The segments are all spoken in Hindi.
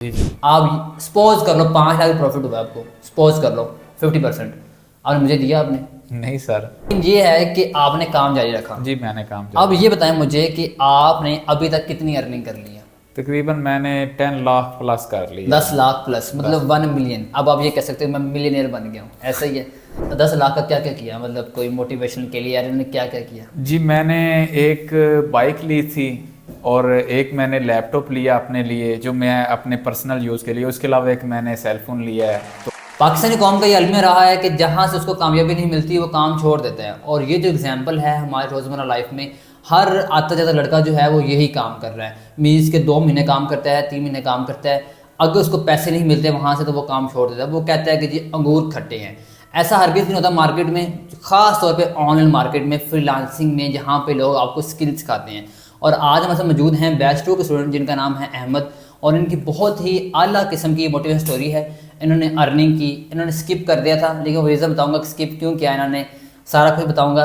आप सपोज कर लो 5 लाख प्रॉफिट हुआ आपको, सपोज कर लो 50%, आपने मुझे दिया आपने? नहीं सर। ये है कि आपने काम जारी रखा। जी मैंने काम अब ये बताएं मुझे कि आपने अभी तक कितनी अर्निंग कर ली है? तकरीबन मैंने 10 लाख प्लस कर लिया। 10 लाख प्लस मतलब 1 मिलियन। अब आप ये कह सकते हो मैं मिलियनियर बन गया हूँ, ऐसा ही है। तो 10 लाख का क्या क्या किया, मतलब कोई मोटिवेशन के लिए यार क्या क्या किया? जी मैंने एक बाइक ली थी और एक मैंने लैपटॉप लिया अपने लिए जो मैं अपने पर्सनल यूज़ के लिए, उसके अलावा एक मैंने सेलफोन लिया है। तो पाकिस्तानी कौम का ये अलमिया रहा है कि जहाँ से उसको कामयाबी नहीं मिलती वो काम छोड़ देता है, और ये जो एग्जाम्पल है हमारे रोज़मर्रा लाइफ में हर आता जाता लड़का जो है वो यही काम कर रहा है। मीज़ के 2 महीने काम करता है, 3 महीने काम करता है, अगर उसको पैसे नहीं मिलते वहाँ से तो वो काम छोड़ देता है। वो कहता है कि जी अंगूर खट्टे हैं। ऐसा हरगिज़ नहीं होता मार्केट में, ख़ास तौर पे ऑनलाइन मार्केट में, फ्रीलांसिंग में, जहाँ पे लोग आपको स्किल सिखाते हैं। और आज हमारे साथ मौजूद हैं बैच 2 के स्टूडेंट जिनका नाम है अहमद, और इनकी बहुत ही आला किस्म की मोटिवेशन स्टोरी है। इन्होंने अर्निंग की, इन्होंने स्किप कर दिया था, लेकिन वो रीज़न बताऊंगा कि स्किप क्यों किया इन्होंने, सारा कुछ बताऊंगा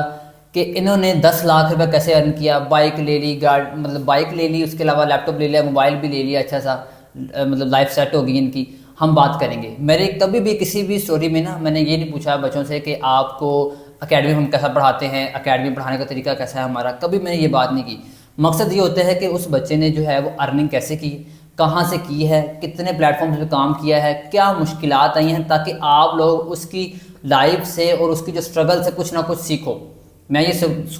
कि इन्होंने 10 लाख रुपए कैसे अर्न किया। बाइक ले ली, मतलब बाइक ले ली, उसके अलावा लैपटॉप ले लिया, मोबाइल भी ले लिया, अच्छा सा मतलब लाइफ सेट हो गई इनकी। हम बात करेंगे। मेरे कभी भी किसी भी स्टोरी में ना मैंने ये नहीं पूछा बच्चों से कि आपको अकेडमी में हम कैसा पढ़ाते हैं, अकेडमी में पढ़ाने का तरीका कैसा है हमारा, कभी मैंने ये बात नहीं की। मकसद ये होता है कि उस बच्चे ने जो है वो अर्निंग कैसे की, कहाँ से की है, कितने प्लेटफॉर्म पे काम किया है, क्या मुश्किलात आई हैं, ताकि आप लोग उसकी लाइफ से और उसकी जो स्ट्रगल से कुछ ना कुछ सीखो। मैं ये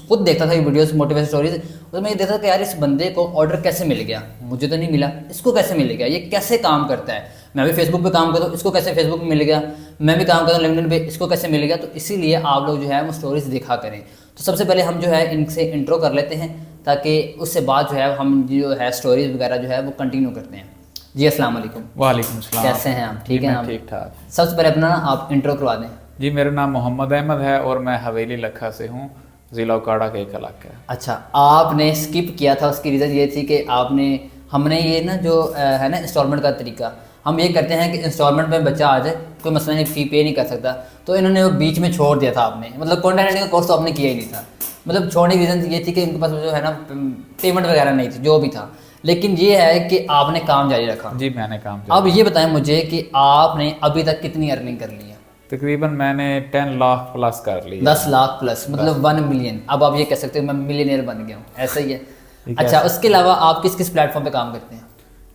खुद देखता था ये वीडियोस मोटिवेशन स्टोरीज, तो मैं ये देखता था कि यार इस बंदे को ऑर्डर कैसे मिल गया, मुझे तो नहीं मिला, इसको कैसे मिल गया, ये कैसे काम करता है। मैं भी फेसबुक पे काम करता हूँ, इसको कैसे फेसबुक में मिल गया। मैं भी काम करता हूँ लिंक्डइन पे, इसको कैसे मिल गया। तो इसीलिए आप लोग जो है वो स्टोरीज देखा करें। तो सबसे पहले हम जो है इनसे इंट्रो कर लेते हैं, ताकि उससे बाद जो है हम जो है स्टोरीज वगैरह जो है वो कंटिन्यू करते हैं। जी अस्सलाम वालेकुम। वालेकुम सलाम। कैसे हैं आप? ठीक हैं आप? ठीक ठाक। सबसे पहले अपना आप इंट्रो करवा दें। जी मेरा नाम मोहम्मद अहमद है और मैं हवेली लखा से हूँ, ज़िला उकाड़ा का एक इलाका है। अच्छा, आपने स्किप किया था, उसकी रीज़न ये थी कि हमने ये ना जो है ना इंस्टॉलमेंट का तरीका, हम ये करते हैं कि इंस्टॉलमेंट में बच्चा आ जाए, कोई मसला नहीं, फ़ी पे नहीं कर सकता, तो इन्होंने वो बीच में छोड़ दिया था। आपने मतलब कंटेंट राइटिंग का कोर्स तो आपने किया ही नहीं था। मतलब छोड़ने की रीज़न ये थी कि इनके पास जो है ना पेमेंट वगैरह नहीं थी, जो भी था। लेकिन ये है कि आपने काम जारी रखा। जी मैंने काम अब ये बताएं मुझे कि आपने अभी तक कितनी अर्निंग कर ली है? तकरीबन मैंने 10 लाख प्लस कर लिया। 10 लाख प्लस मतलब 1 मिलियन। अब आप ये कह सकते हो मैं मिलियनियर बन गया हूँ, ऐसा ही है। अच्छा, उसके अलावा आप किस किस प्लेटफॉर्म पे काम करते हैं?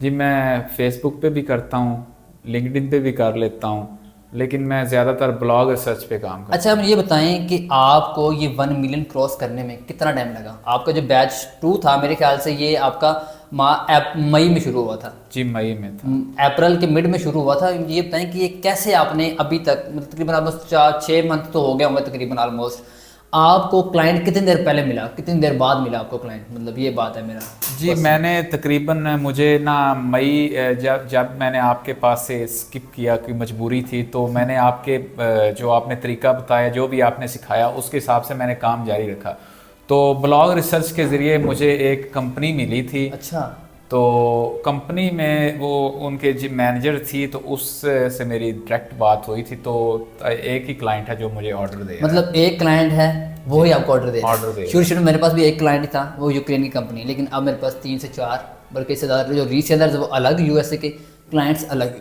जी मैं फेसबुक पे भी करता हूँ, लिंक्डइन पे भी कर लेता हूँ, लेकिन मैं ज़्यादातर ब्लॉग रिसर्च पे काम करता हूँ। अच्छा, हम ये बताएं कि आपको ये 1 मिलियन क्रॉस करने में कितना टाइम लगा? आपका जो बैच 2 था मेरे ख्याल से ये आपका मई में शुरू हुआ था। जी मई में था। अप्रैल के मिड में शुरू हुआ था। ये बताएं कि ये कैसे आपने अभी तक मतलब तकरीबन ऑलमोस्ट 4-6 मंथ तो हो गया होंगे तकरीबन ऑलमोस्ट, आपको क्लाइंट कितनी देर पहले मिला, कितनी देर बाद मिला आपको क्लाइंट, मतलब ये बात है मेरा। जी मैंने तकरीबन मुझे ना मई जब मैंने आपके पास से स्किप किया कि मजबूरी थी, तो मैंने आपके जो आपने तरीका बताया, जो भी आपने सिखाया, उसके हिसाब से मैंने काम जारी रखा। तो ब्लॉग रिसर्च के ज़रिए मुझे एक कंपनी मिली थी। अच्छा, तो कंपनी में वो उनके जो मैनेजर थी, तो उससे मेरी डायरेक्ट बात हुई थी। तो एक ही क्लाइंट है जो मुझे ऑर्डर दे रहा है। मतलब एक क्लाइंट है वो ही आपको ऑर्डर दे रहा है। दे शुरू में मेरे पास भी एक क्लाइंट था, वो यूक्रेन की कंपनी, लेकिन अब मेरे पास 3 से 4 बल्कि इससे ज़्यादा जो रीसेलर्स वो अलग, यूएसए के क्लाइंट्स अलग।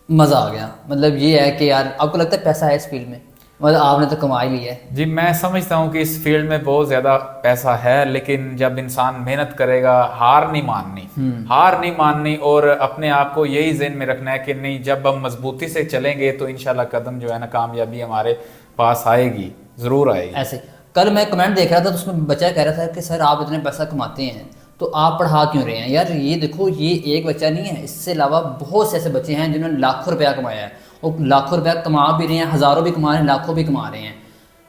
मज़ा आ गया। मतलब ये है कि यार आपको लगता है पैसा है इस फील्ड में, मतलब आपने तो कमा ही लिया है। जी मैं समझता हूँ कि इस फील्ड में बहुत ज़्यादा पैसा है, लेकिन जब इंसान मेहनत करेगा, हार नहीं माननी और अपने आप को यही ज़हन में रखना है कि नहीं, जब हम मजबूती से चलेंगे तो इंशाल्लाह कदम जो है ना कामयाबी हमारे पास आएगी, ज़रूर आएगी। ऐसे कल मैं कमेंट देख रहा था तो उसमें बच्चा कह रहा था कि सर आप इतने पैसा कमाते हैं तो आप पढ़ा क्यों रहे हैं? यार ये देखो, ये एक बच्चा नहीं है, इससे अलावा बहुत से ऐसे बच्चे हैं जिन्होंने लाखों रुपया कमाया है, और लाखों रुपया कमा भी रहे हैं, हज़ारों भी कमा रहे हैं, लाखों भी कमा रहे हैं।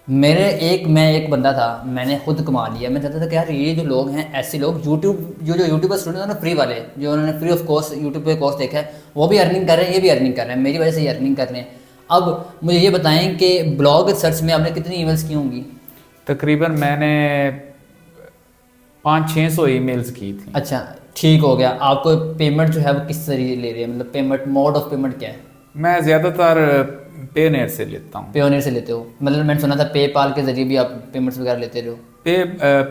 मैं एक बंदा था, मैंने खुद कमा लिया। मैं चाहता था कि यार ये जो लोग हैं, ऐसे लोग जो यूट्यूबर स्टूडेंट हैं ना, फ्री वाले, जो उन्होंने फ्री ऑफ कॉस्ट यूट्यूब पे कोर्स देखा है, वो भी अर्निंग कर रहे हैं, ये भी अर्निंग कर रहे हैं, मेरी वजह से ये अर्निंग कर रहे हैं। अब मुझे ये बताएं कि ब्लॉग सर्च में आपने कितनी ईमेल्स की होंगी? तकरीबन मैंने 500-600 ईमेल्स की थी। अच्छा, ठीक हो गया। आपको पेमेंट जो है वो किस तरीके ले रही है, मतलब पेमेंट मोड ऑफ पेमेंट क्या है? मैं ज़्यादातर पेनेट से लेता हूँ। पेयोनियर से लेते हो? मतलब मैंने सुना था पेपाल के जरिए भी आप पेमेंट्स वगैरह लेते रहो।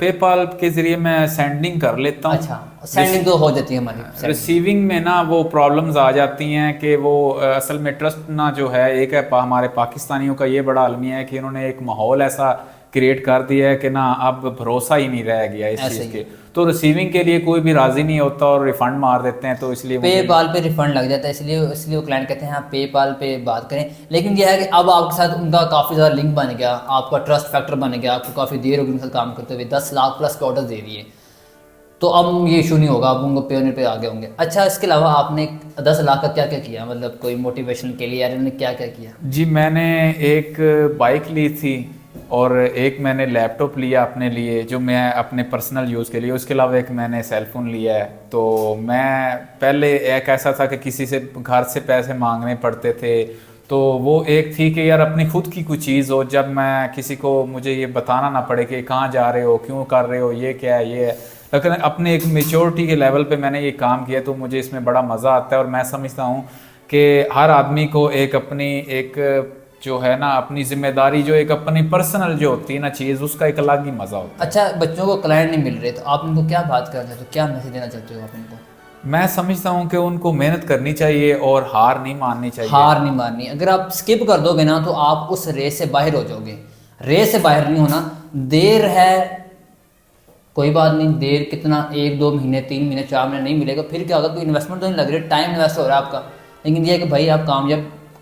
पेपाल के ज़रिए मैं सेंडिंग कर लेता हूँ। अच्छा, सेंडिंग तो हो जाती है हमारी। रिसीविंग में ना वो प्रॉब्लम्स आ जाती हैं कि वो असल में ट्रस्ट ना जो है, एक है हमारे पाकिस्तानियों का ये बड़ा अलमिया है कि इन्होंने एक माहौल ऐसा क्रिएट कर दिया है कि ना अब भरोसा ही नहीं रह गया इस चीज़ के। तो रिसीविंग के लिए कोई भी राजी नहीं होता और रिफंड मार देते हैं, तो इसलिए पेपाल पे रिफंड लग जाता है, इसलिए वो क्लाइंट कहते हैं हाँ पेपाल पे बात करें। लेकिन यह है कि अब आपके साथ उनका काफ़ी ज़्यादा लिंक बन गया, आपका ट्रस्ट फैक्टर बन गया, आपको काफ़ी देर होगी उनके साथ काम करते हुए, 10 लाख प्लस के ऑर्डर दे दिए, तो अब ये इशू नहीं होगा, आप उनको पे पे आगे होंगे। अच्छा, इसके अलावा आपने 10 लाख का क्या क्या किया, मतलब कोई मोटिवेशन के लिए यार इन्होंने क्या क्या किया? जी मैंने एक बाइक ली थी और एक मैंने लैपटॉप लिया अपने लिए जो मैं अपने पर्सनल यूज़ के लिए, उसके अलावा एक मैंने सेलफोन लिया है। तो मैं पहले एक ऐसा था कि किसी से घर से पैसे मांगने पड़ते थे, तो वो एक थी कि यार अपनी खुद की कोई चीज़ हो, जब मैं किसी को मुझे ये बताना ना पड़े कि कहाँ जा रहे हो, क्यों कर रहे हो, ये क्या है, ये है। लेकिन अपने एक मेच्योरिटी के लेवल पे मैंने ये काम किया, तो मुझे इसमें बड़ा मज़ा आता है। और मैं समझता हूँ कि हर आदमी को एक अपनी एक जो है ना अपनी जिम्मेदारी, जो एक अपनी पर्सनल जो होती है ना चीज़, उसका एक अलग ही मज़ा होता है। अच्छा, बच्चों को क्लाइंट नहीं मिल रहे तो आप उनको क्या बात कर रहे हो, तो क्या मैसेज देना चाहते हो आप उनको? मैं समझता हूँ कि उनको मेहनत करनी चाहिए और हार नहीं माननी चाहिए। हार नहीं माननी, अगर आप स्किप कर दोगे ना तो आप उस रेस से बाहर हो जाओगे। रेस से बाहर नहीं होना, देर है कोई बात नहीं, देर कितना 1-2 महीने 3 महीने 4 महीने नहीं मिलेगा, फिर क्या होगा, कोई इन्वेस्टमेंट तो नहीं लग रही, टाइम इन्वेस्ट हो रहा है आपका। लेकिन ये है कि भाई आप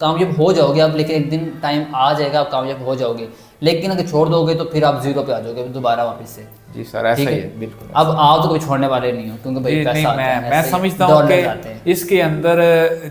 कामयाब हो जाओगे आप, लेकिन एक दिन टाइम आ जाएगा आप कामयाब हो जाओगे। लेकिन अगर छोड़ दोगे तो फिर आप जीरो पे आ जाओगे दोबारा वापस से। जी सर, ऐसा ही है, बिल्कुल। अब आप तो कोई छोड़ने वाले नहीं हो, क्योंकि भाई पैसा आता है, मैं समझता हूँ कि इसके अंदर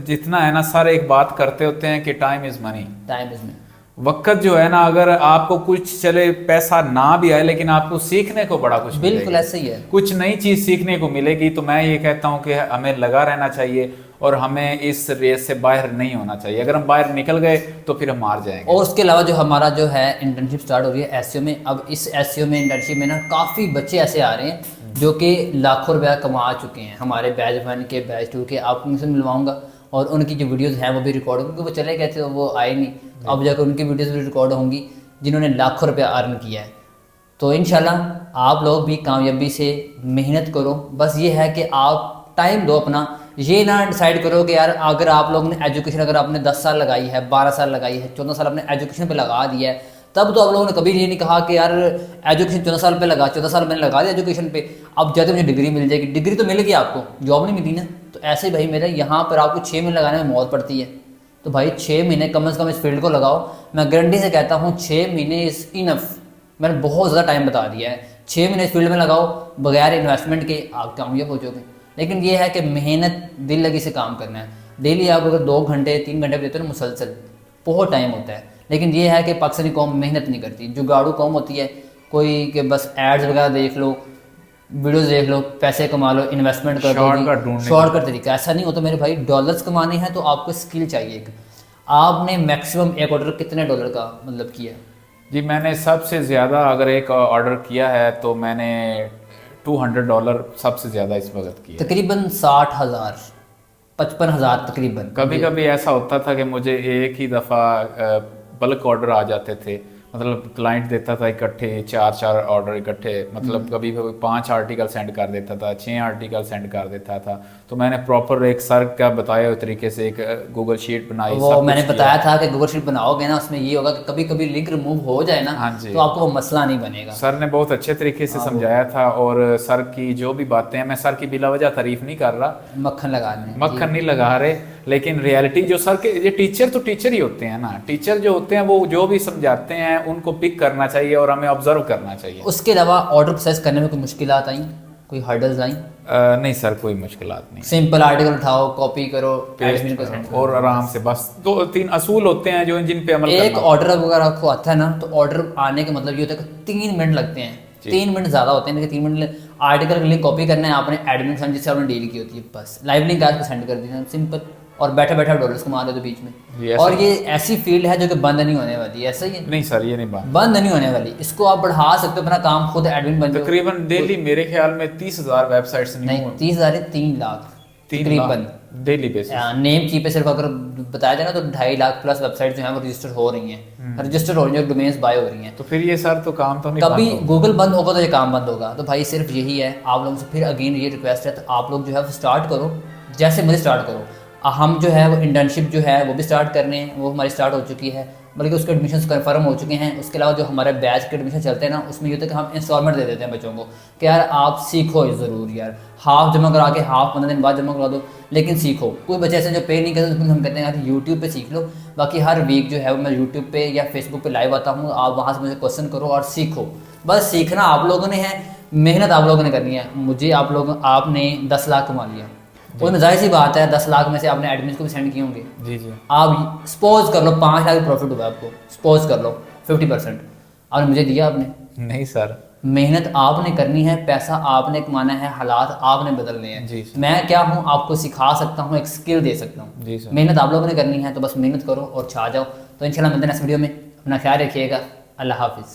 जितना है ना सर, एक बात करते होते हैं कि time is money. Time is money, वक्त जो है ना, अगर आपको कुछ चले पैसा ना भी आए, लेकिन आपको सीखने को बड़ा कुछ बिल्कुल ऐसे ही है, कुछ नई चीज सीखने को मिलेगी। तो मैं ये कहता हूँ कि हमें लगा रहना चाहिए और हमें इस रेस से बाहर नहीं होना चाहिए। अगर हम बाहर निकल गए तो फिर हम हार जाएंगे। और उसके अलावा जो हमारा जो है इंटर्नशिप स्टार्ट हो रही है एसईओ में। अब इस एसईओ में इंटर्नशिप में ना काफ़ी बच्चे ऐसे आ रहे हैं जो कि लाखों रुपया कमा चुके हैं, हमारे बैच 1 के बैच 2 के। आपको उनसे मिलवाऊंगा और उनकी जो वीडियोस हैं वो भी रिकॉर्ड होंगी, क्योंकि वो चले गए थे तो वो आए नहीं, अब जाकर उनकी वीडियोस भी रिकॉर्ड होंगी जिन्होंने लाखों रुपया अर्न किया है। तो इंशाल्लाह आप लोग भी कामयाबी से मेहनत करो, बस ये है कि आप टाइम दो अपना। ये ना डिसाइड करो कि यार अगर आप लोगों ने एजुकेशन, अगर आपने 10 साल लगाई है, 12 साल लगाई है, 14 साल अपने एजुकेशन पे लगा दिया है, तब तो आप लोगों ने कभी ये नहीं कहा कि यार एजुकेशन 14 साल पे लगा, 14 साल मैंने लगा दिया एजुकेशन पे, अब जाते मुझे डिग्री मिल जाएगी। डिग्री तो मिल गई आपको, जॉब नहीं मिली ना। तो ऐसे ही भाई मेरे यहाँ पर आपको 6 महीने लगाने में मौत पड़ती है, तो भाई 6 महीने कम से कम इस फील्ड को लगाओ। मैं गारंटी से कहता हूँ 6 महीने इज़ इनफ, मैंने बहुत ज़्यादा टाइम बता दिया है। 6 महीने इस फील्ड में लगाओ, बगैर इन्वेस्टमेंट के आप कामयाब हो जाओगे। लेकिन ये है कि मेहनत दिल लगी से काम करना है। डेली आप अगर 2 घंटे 3 घंटे देते हो मुसलसल, बहुत टाइम होता है। लेकिन ये है कि पाकिस्तानी कौम मेहनत नहीं करती, जुगाड़ू कौम होती है कोई कि बस एड्स वगैरह देख लो, वीडियोस देख लो, पैसे कमा लो, इन्वेस्टमेंट कर लो, शॉर्टकट तरीका। ऐसा नहीं होता मेरे भाई, डॉलर्स कमाने हैं तो आपको स्किल चाहिए। आपने मैक्सिमम एक ऑर्डर कितने डॉलर का मतलब किया? जी मैंने सबसे ज़्यादा अगर एक ऑर्डर किया है तो मैंने $200 सबसे ज़्यादा इस वक्त किया, तकरीबन 60,000 55,000 तकरीबन। कभी कभी ऐसा होता था कि मुझे एक ही दफ़ा बल्क ऑर्डर आ जाते थे, मतलब क्लाइंट देता था इकट्ठे 4 ऑर्डर इकट्ठे, मतलब कभी कभी 5 आर्टिकल सेंड कर देता था, 6 आर्टिकल सेंड कर देता था। तो मैंने प्रॉपर एक सर का बताए हुए तरीके से एक गूगल शीट बनाई। वो मैंने बताया था कि गूगल शीट बनाओगे ना, उसमें ये होगा कि कभी कभी लिंक रिमूव हो जाए ना, हाँ जी, तो आपको वो मसला नहीं बनेगा। सर ने बहुत अच्छे तरीके से समझाया था। और सर की जो भी बातें हैं, मैं सर की बिला वजह तारीफ नहीं कर रहा, मक्खन नहीं लगा रहे, लेकिन रियलिटी जो सर के, ये टीचर तो टीचर ही होते हैं ना, टीचर जो होते हैं वो जो भी समझाते हैं उनको पिक करना चाहिए और हमें ऑब्जर्व करना चाहिए। उसके अलावा ऑर्डर प्रोसेस करने में कोई मुश्किलात आई, कोई हर्डल्स आई? नहीं सर, कोई मुश्किलात नहीं। सिंपल आर्टिकल उठाओ, कॉपी करो, एडमिन को सेंड करो और आराम से, बस 2-3 असूल होते हैं जो जिन पे अमल एक ऑर्डर अगर आपको आता है ना, तो ऑर्डर आने का मतलब ये होता है कि 3 मिनट लगते हैं, 3 मिनट ज़्यादा होते हैं, लेकिन 3 मिनट आर्टिकल का लिंक कॉपी करना है आपने, एडमिन सेंड जिससे आपने डील की होती है, बस लाइव लिंक आपको सेंड कर दीजिए, सिंपल। और बैठे बैठे डॉलर्स कमा दो बीच में। और ये ऐसी फील्ड है जो कि बंद नहीं होने वाली, ऐसा ही है? नहीं सर, ये नहीं बंद नहीं होने वाली, इसको आप बढ़ा सकते हो, अपना काम खुद एडमिन बन जाओ। तकरीबन डेली मेरे ख्याल में 30,000 वेबसाइट्स नहीं 30,000 3 लाख तकरीबन डेली बेसिस। नेम की पे सिर्फ अगर बताया जाए ना तो 2.5 लाख प्लस वेबसाइट जो है वो रजिस्टर हो रही हैं, रजिस्टर हो रही हैं, डोमेन्स बाय हो रही हैं। तो फिर ये सर तो काम तो नहीं कभी बंद होगा। गूगल बंद होगा तो ये काम बंद होगा। तो भाई सिर्फ यही है आप लोगों से फिर अगेन ये रिक्वेस्ट है, तो आप लोग जो है वो स्टार्ट करो, जैसे मुझे स्टार्ट करो। हम जो है वो इंटर्नशिप जो है वो भी स्टार्ट कर रहे हैं, वो हमारी स्टार्ट हो चुकी है, बल्कि उसके एडमिशन कन्फर्म हो चुके हैं। उसके अलावा जो हमारे बैच के एडमिशन चलते हैं ना, उसमें ये होता है कि हम इंस्टॉलमेंट दे देते हैं बच्चों को कि यार आप सीखो ज़रूर यार, हाफ जमा करा के हाफ 15 दिन बाद जमा करा दो, लेकिन सीखो। कोई बच्चे ऐसे जो पे नहीं करते तो हम कहते हैं यार यूट्यूब पे सीख लो। बाकी हर वीक जो है वो मैं यूट्यूब पे या फेसबुक पे लाइव आता हूँ, आप वहाँ से मुझे क्वेश्चन करो और सीखो। बस सीखना आप लोगों ने है, मेहनत आप लोगों ने करनी है। मुझे आपने 10 लाख कमा लिया, उसमें जाहिर सी बात है 10 लाख में से आपने एडमिन को भी सेंड किए होंगे। जी जी। आप सपोज कर लो 5 लाख प्रॉफिट हुआ आपको, सपोज कर लो 50%, और मुझे दिया आपने? नहीं सर। मेहनत आपने करनी है, पैसा आपने कमाना है, हालात आपने बदलने हैं। जी सर। मैं क्या हूँ, आपको सिखा सकता हूँ, एक स्किल दे सकता हूँ। जी सर। मेहनत आप लोगों ने करनी है, तो बस मेहनत करो और छा जाओ। तो इंशाल्लाह मिलते हैं नेक्स्ट वीडियो में। अपना ख्याल रखिएगा। अल्लाह हाफिज़।